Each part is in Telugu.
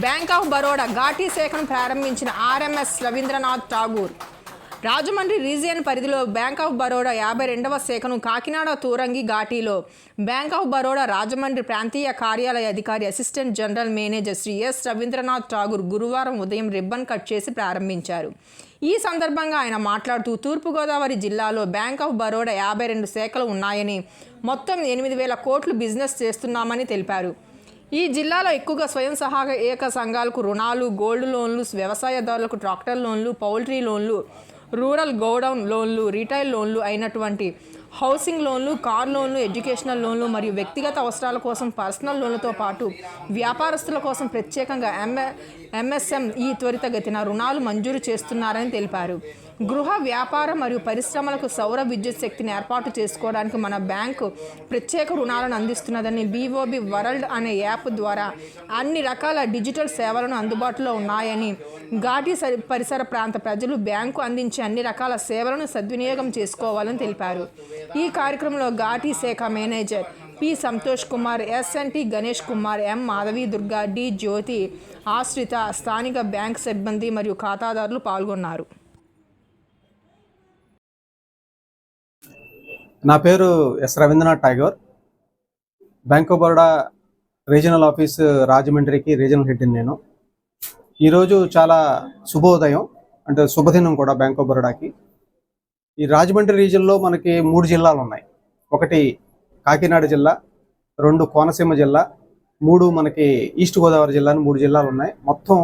బ్యాంక్ ఆఫ్ బరోడా ఘాటీ శాఖను ప్రారంభించిన ఆర్ఎంఎస్ రవీంద్రనాథ్ ఠాగూర్. రాజమండ్రి రీజియన్ పరిధిలో బ్యాంక్ ఆఫ్ బరోడా 52వ శాఖను కాకినాడ తూరంగి ఘాటీలో బ్యాంక్ ఆఫ్ బరోడా రాజమండ్రి ప్రాంతీయ కార్యాలయ అధికారి assistant general manager Shri S Ravindranath Tagore గురువారం ఉదయం రిబ్బన్ కట్ చేసి ప్రారంభించారు. ఈ సందర్భంగా ఆయన మాట్లాడుతూ తూర్పుగోదావరి జిల్లాలో బ్యాంక్ ఆఫ్ బరోడా 52 శాఖలు ఉన్నాయని, మొత్తం 8,000 కోట్లు బిజినెస్ చేస్తున్నామని తెలిపారు. ఈ జిల్లాలో ఎక్కువగా స్వయం సహాయక సంఘాలకు రుణాలు, గోల్డ్ లోన్లు, వ్యవసాయదారులకు ట్రాక్టర్ లోన్లు, పౌల్ట్రీ లోన్లు, రూరల్ గోడౌన్ లోన్లు, రీటైల్ లోన్లు అయినటువంటి హౌసింగ్ లోన్లు, కార్ లోన్లు, ఎడ్యుకేషనల్ లోన్లు మరియు వ్యక్తిగత అవసరాల కోసం పర్సనల్ లోన్లతో పాటు వ్యాపారస్తుల కోసం ప్రత్యేకంగా ఎంఎస్ఎంఈ త్వరితగతిన రుణాలు మంజూరు చేస్తున్నారని తెలిపారు. గృహ, వ్యాపార మరియు పరిశ్రమలకు సౌర విద్యుత్ శక్తిని ఏర్పాటు చేసుకోవడానికి మన బ్యాంకు ప్రత్యేక రుణాలను అందిస్తున్నదని, బీఓబీ వరల్డ్ అనే యాప్ ద్వారా అన్ని రకాల డిజిటల్ సేవలను అందుబాటులో ఉన్నాయని, ఘాటీ పరిసర ప్రాంత ప్రజలు బ్యాంకు అందించే అన్ని రకాల సేవలను సద్వినియోగం చేసుకోవాలని తెలిపారు. ఈ కార్యక్రమంలో ఘాటీ శాఖ manager P Santosh Kumar, SNT Ganesh Kumar, M Madhavi Durga, D Jyothi, Ashritha, స్థానిక బ్యాంక్ సిబ్బంది మరియు ఖాతాదారులు పాల్గొన్నారు. నా పేరు S Ravindranath Tagore. Bank of Baroda regional office రాజమండ్రికి రీజనల్ హెడ్ నేను. ఈరోజు చాలా శుభోదయం, అంటే శుభదినం కూడా బ్యాంక్ ఆఫ్ బరోడాకి. ఈ రాజమండ్రి రీజన్లో మనకి 3 జిల్లాలు ఉన్నాయి. ఒకటి కాకినాడ జిల్లా, 2 కోనసీమ జిల్లా, 3 మనకి ఈస్ట్ గోదావరి జిల్లా అని 3 జిల్లాలు ఉన్నాయి. మొత్తం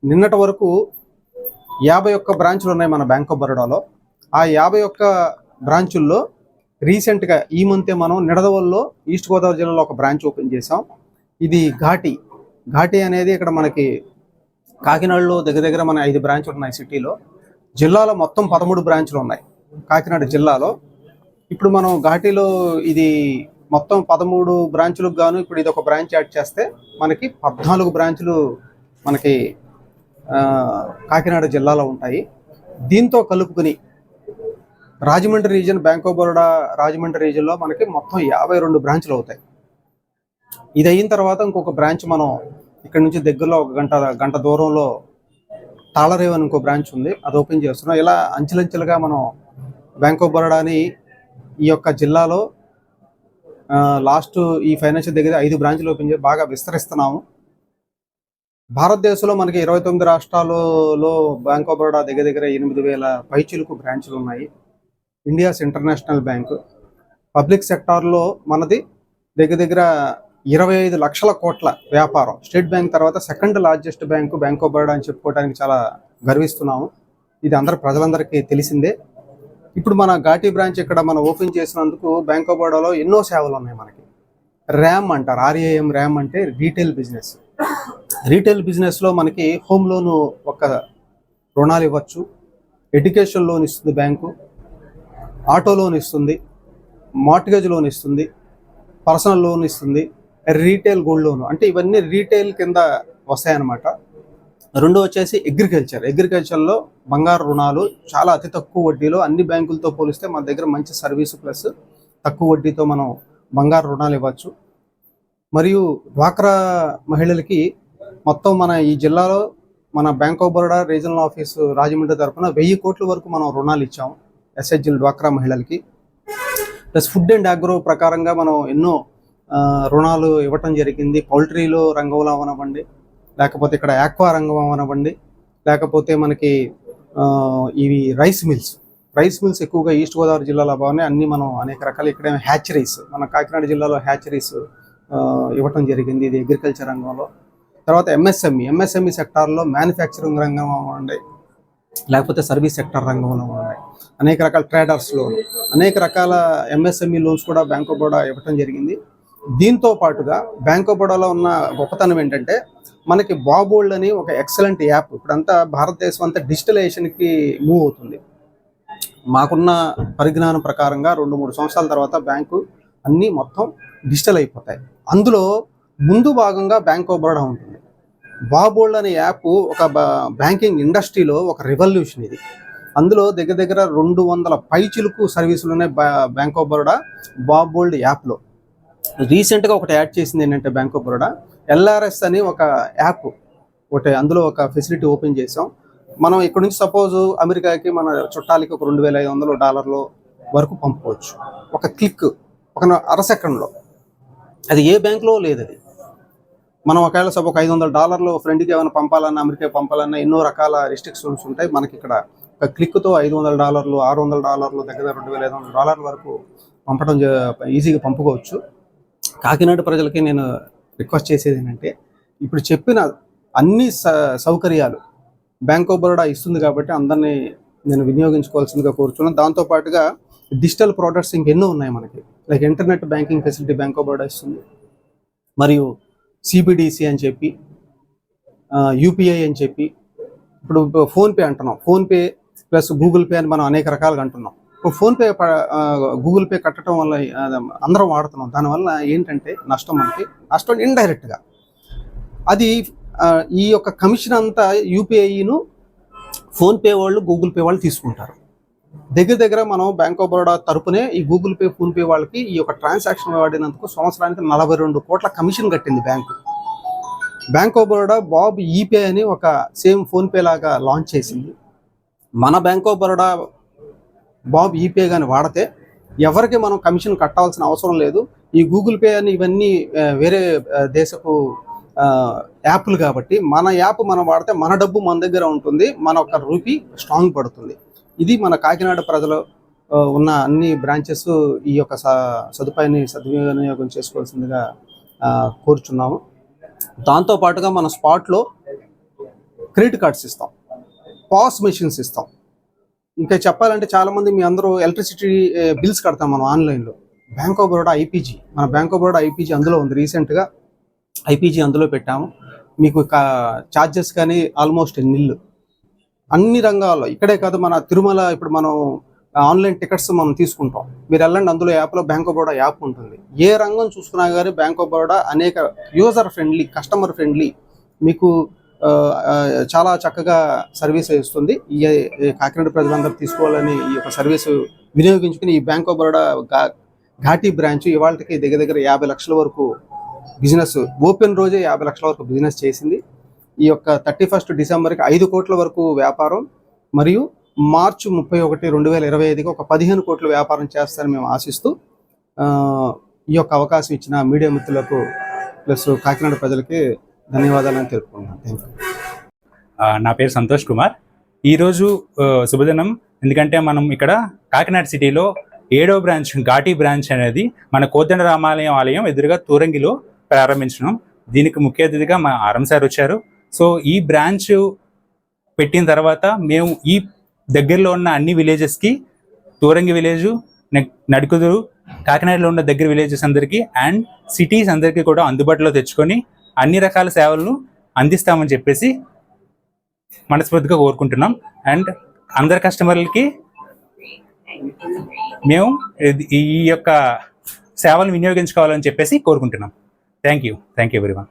నిన్నటి వరకు 51 బ్రాంచులు ఉన్నాయి మన బ్యాంక్ ఆఫ్ బరోడాలో. ఆ 51 బ్రాంచుల్లో రీసెంట్గా ఈ మంతే మనం నిడదవోలులో ఈస్ట్ గోదావరి జిల్లాలో ఒక బ్రాంచ్ ఓపెన్ చేసాం. ఇది ఘాటీ అనేది ఇక్కడ మనకి కాకినాడలో దగ్గర మన 5 బ్రాంచులు ఉన్నాయి సిటీలో. జిల్లాలో మొత్తం 13 బ్రాంచులు ఉన్నాయి కాకినాడ జిల్లాలో. ఇప్పుడు మనం ఘాటీలో ఇది మొత్తం 13 బ్రాంచులకు గాను ఇప్పుడు ఇది ఒక బ్రాంచ్ యాడ్ చేస్తే మనకి 14 బ్రాంచులు మనకి కాకినాడ జిల్లాలో ఉంటాయి. దీంతో కలుపుకుని Rajahmundry region Bank of Baroda Rajahmundry రీజన్లో మనకి మొత్తం 52 బ్రాంచులు అవుతాయి. ఇది అయిన తర్వాత ఇంకొక బ్రాంచ్ మనం ఇక్కడ నుంచి దగ్గరలో ఒక గంట దూరంలో తాళరేవు అని ఇంకో బ్రాంచ్ ఉంది, అది ఓపెన్ చేస్తున్నాం. ఇలా అంచెలంచెలుగా మనం బ్యాంక్ ఆఫ్ బరోడాని ఈ యొక్క జిల్లాలో లాస్ట్ ఈ ఫైనాన్షియల్ దగ్గర 5 బ్రాంచ్లు ఓపెన్ చేసి బాగా విస్తరిస్తున్నాము. భారతదేశంలో మనకి 29 రాష్ట్రాలలో బ్యాంక్ ఆఫ్ బరోడా దగ్గర 8,000 పైచిలుకు బ్రాంచ్లు ఉన్నాయి. India's international bank. పబ్లిక్ సెక్టార్లో మనది దగ్గర 25 లక్షల కోట్ల వ్యాపారం. స్టేట్ బ్యాంక్ తర్వాత second largest bank Bank of Baroda అని చెప్పుకోవడానికి చాలా గర్విస్తున్నాము. ఇది ప్రజలందరికీ తెలిసిందే. ఇప్పుడు మన ఘాటీ బ్రాంచ్ ఇక్కడ మనం ఓపెన్ చేసినందుకు బ్యాంక్ ఆఫ్ బరోడాలో ఎన్నో సేవలు ఉన్నాయి మనకి. ర్యామ్ అంటారు, RAM, ర్యామ్ అంటే రీటైల్ బిజినెస్. రీటైల్ బిజినెస్లో మనకి హోమ్ లోను ఒక రుణాలు ఇవ్వచ్చు, ఎడ్యుకేషన్ లోన్ ఇస్తుంది బ్యాంకు, ఆటో లోన్ ఇస్తుంది, మార్ట్గేజ్ లోన్ ఇస్తుంది, పర్సనల్ లోన్ ఇస్తుంది, రీటైల్ గోల్డ్ లోన్, అంటే ఇవన్నీ రీటైల్ కింద వస్తాయన్నమాట. 2 వచ్చేసి అగ్రికల్చర్లో బంగారు రుణాలు చాలా అతి తక్కువ వడ్డీలో, అన్ని బ్యాంకులతో పోలిస్తే మన దగ్గర మంచి సర్వీసు ప్లస్ తక్కువ వడ్డీతో మనం బంగారు రుణాలు ఇవ్వచ్చు. మరియు డ్వాక్రా మహిళలకి మొత్తం మన ఈ జిల్లాలో మన Bank of Baroda regional office Rajahmundry తరఫున 1000 కోట్ల వరకు మనం రుణాలు ఇచ్చాము ఎస్హెచ్జిల్ డ్వాక్రా మహిళలకి. ప్లస్ ఫుడ్ అండ్ అగ్రో ప్రకారంగా మనం ఎన్నో రుణాలు ఇవ్వటం జరిగింది. పౌల్ట్రీలో రంగంలో అవనివ్వండి, లేకపోతే ఇక్కడ ఆక్వా రంగం అవనివ్వండి, లేకపోతే మనకి ఇవి రైస్ మిల్స్ ఎక్కువగా ఈస్ట్ గోదావరి జిల్లాలో బాగున్నాయి. అన్ని మనం అనేక రకాల ఇక్కడ హ్యాచరీస్, మన కాకినాడ జిల్లాలో హ్యాచరీస్ ఇవ్వటం జరిగింది, ఇది అగ్రికల్చర్ రంగంలో. తర్వాత ఎంఎస్ఎంఈ సెక్టార్లో మ్యానుఫ్యాక్చరింగ్ రంగం అవ్వండి, లేకపోతే సర్వీస్ సెక్టర్ రంగంలో ఉన్నాయి. అనేక రకాల ట్రేడర్స్ లోన్, అనేక రకాల ఎంఎస్ఎంఈ లోన్స్ కూడా బ్యాంక్ ఆఫ్ బరోడా ఇవ్వటం జరిగింది. దీంతో పాటుగా బ్యాంక్ ఆఫ్ బరోడాలో ఉన్న గొప్పతనం ఏంటంటే మనకి బాబోల్డ్ అని ఒక ఎక్సలెంట్ యాప్. ఇప్పుడంతా భారతదేశం అంతా డిజిటలైజేషన్కి మూవ్ అవుతుంది. మాకున్న పరిజ్ఞానం ప్రకారంగా 2-3 సంవత్సరాల తర్వాత బ్యాంకు అన్నీ మొత్తం డిజిటల్ అయిపోతాయి. అందులో ముందు భాగంగా బ్యాంక్ ఆఫ్ బరోడా ఉంటుంది. బాబోల్డ్ అనే యాప్ ఒక బ్యాంకింగ్ ఇండస్ట్రీలో ఒక రెవల్యూషన్ ఇది. అందులో దగ్గర 200 పైచిలుకు సర్వీసులు ఉన్నాయి బ్యాంక్ ఆఫ్ బరోడా బాబోల్డ్ యాప్లో. రీసెంట్గా ఒకటి యాడ్ చేసింది ఏంటంటే బ్యాంక్ ఆఫ్ బరోడా ఎల్ఆర్ఎస్ అని ఒక యాప్ ఒకటి, అందులో ఒక ఫెసిలిటీ ఓపెన్ చేసాం. మనం ఇక్కడ నుంచి సపోజ్ అమెరికాకి మన చుట్టాలకి ఒక $2,500 వరకు పంపుకోవచ్చు ఒక క్లిక్, ఒక అర సెకండ్లో. అది ఏ బ్యాంక్లో లేదు. అది మనం ఒకవేళ ఒక $500 ఫ్రెండ్కి ఏమైనా పంపాలన్నా, అమెరికా పంపాలన్నా ఎన్నో రకాల రిస్ట్రిక్షన్స్ ఉంటాయి. మనకి ఇక్కడ ఒక క్లిక్తో $500, $600, దగ్గర $2,500 వరకు పంపడం ఈజీగా పంపుకోవచ్చు. కాకినాడ ప్రజలకి నేను రిక్వెస్ట్ చేసేది ఏంటంటే, ఇప్పుడు చెప్పిన అన్ని సౌకర్యాలు బ్యాంక్ ఆఫ్ బరోడా ఇస్తుంది కాబట్టి అందరినీ నేను వినియోగించుకోవాల్సిందిగా కోరుతున్నాను. దాంతోపాటుగా డిజిటల్ ప్రోడక్ట్స్ ఇంకెన్నో ఉన్నాయి మనకి, like internet banking facility bank of Baroda ఇస్తుంది, మరియు సిబిడిసి అని చెప్పి, యూపీఐ అని చెప్పి, ఇప్పుడు ఫోన్పే అంటున్నాం, ఫోన్పే ప్లస్ గూగుల్ పే అని మనం అనేక రకాలుగా అంటున్నాం. ఇప్పుడు ఫోన్పే గూగుల్ పే కట్టడం వల్ల అందరం వాడుతున్నాం. దానివల్ల ఏంటంటే నష్టం, మనకి నష్టం ఇండైరెక్ట్గా. అది ఈ యొక్క కమిషన్ అంతా యూపీఐను ఫోన్పే వాళ్ళు, గూగుల్ పే వాళ్ళు తీసుకుంటారు. దగ్గర మనం బ్యాంక్ ఆఫ్ బరోడా తరపునే ఈ గూగుల్ పే, ఫోన్పే వాళ్ళకి ఈ యొక్క ట్రాన్సాక్షన్ వాడినందుకు సంవత్సరానికి 42 కోట్ల కమిషన్ కట్టింది bank. Bank of Baroda BoB ePay అని ఒక సేమ్ ఫోన్పే లాగా లాంచ్ చేసింది. మన Bank of Baroda BoB ePay కానీ వాడితే ఎవరికి మనం కమిషన్ కట్టాల్సిన అవసరం లేదు. ఈ గూగుల్ పే అని ఇవన్నీ వేరే దేశపు యాప్లు కాబట్టి మన యాప్ మనం వాడితే మన డబ్బు మన దగ్గర ఉంటుంది, మన ఒక రూపీ స్ట్రాంగ్ పడుతుంది. ఇది మన కాకినాడ ప్రజలు ఉన్న అన్ని బ్రాంచెస్ ఈ యొక్క సదుపాయాన్ని సద్వినియోగం చేసుకోవాల్సిందిగా కోరుచున్నాము. దాంతోపాటుగా మన స్పాట్లో క్రెడిట్ కార్డ్స్ ఇస్తాం, పాస్ మెషిన్స్ ఇస్తాం. ఇంకా చెప్పాలంటే చాలామంది మీ అందరూ ఎలక్ట్రిసిటీ బిల్స్ కడతాం మనం ఆన్లైన్లో. బ్యాంక్ ఆఫ్ బరోడా ఐపీజీ, మన బ్యాంక్ ఆఫ్ బరోడా ఐపీజీ అందులో ఉంది. రీసెంట్గా ఐపీజీ అందులో పెట్టాము. మీకు ఛార్జెస్ కానీ ఆల్మోస్ట్ నిల్లు. అన్ని రంగాల్లో, ఇక్కడే కాదు, మన తిరుమల ఇప్పుడు మనం ఆన్లైన్ టికెట్స్ మనం తీసుకుంటాం. మీరు వెళ్ళండి, అందులో యాప్లో బ్యాంక్ ఆఫ్ బరోడా యాప్ ఉంటుంది. ఏ రంగం చూసుకున్నా కానీ బ్యాంక్ ఆఫ్ బరోడా అనేక యూజర్ ఫ్రెండ్లీ, కస్టమర్ ఫ్రెండ్లీ, మీకు చాలా చక్కగా సర్వీస్ ఇస్తుంది. ఈ కాకినాడ ప్రజలందరూ తీసుకోవాలని ఈ యొక్క సర్వీసు వినియోగించుకుని ఈ బ్యాంక్ ఆఫ్ బరోడా ఘాటీ బ్రాంచ్ ఇవాళకి దగ్గర 50 లక్షల వరకు బిజినెస్, ఓపెన్ రోజే 50 లక్షల వరకు బిజినెస్ చేసింది. ఈ యొక్క 31 డిసెంబర్కి 5 కోట్ల వరకు వ్యాపారం, మరియు మార్చి 31, 2025కి ఒక 15 కోట్ల వ్యాపారం చేస్తారని మేము ఆశిస్తూ ఈ యొక్క అవకాశం ఇచ్చిన మీడియా మిత్రులకు ప్లస్ కాకినాడ ప్రజలకి ధన్యవాదాలను తెలుపుకుంటున్నాను. Thank you. నా పేరు సంతోష్ కుమార్. ఈరోజు శుభదినం, ఎందుకంటే మనం ఇక్కడ కాకినాడ సిటీలో 7వ బ్రాంచ్, ఘాటీ బ్రాంచ్ అనేది మన కోదండ రామాలయం ఆలయం ఎదురుగా తూరంగిలో ప్రారంభించినాం. దీనికి ముఖ్య అతిథిగా మా ఆర్ఎం సార్ వచ్చారు. సో ఈ బ్రాంచ్ పెట్టిన తర్వాత మేము ఈ దగ్గరలో ఉన్న అన్ని విలేజెస్కి, తూరంగి విలేజు, నడుకుదురు, కాకినాడలో ఉన్న దగ్గర విలేజెస్ అందరికీ అండ్ సిటీస్ అందరికీ కూడా అందుబాటులో తెచ్చుకొని అన్ని రకాల సేవలను అందిస్తామని చెప్పేసి మనస్ఫూర్తిగా కోరుకుంటున్నాం. అండ్ అందరి కస్టమర్లకి మేము ఈ యొక్క సేవలను వినియోగించుకోవాలని చెప్పేసి కోరుకుంటున్నాం. Thank you everyone.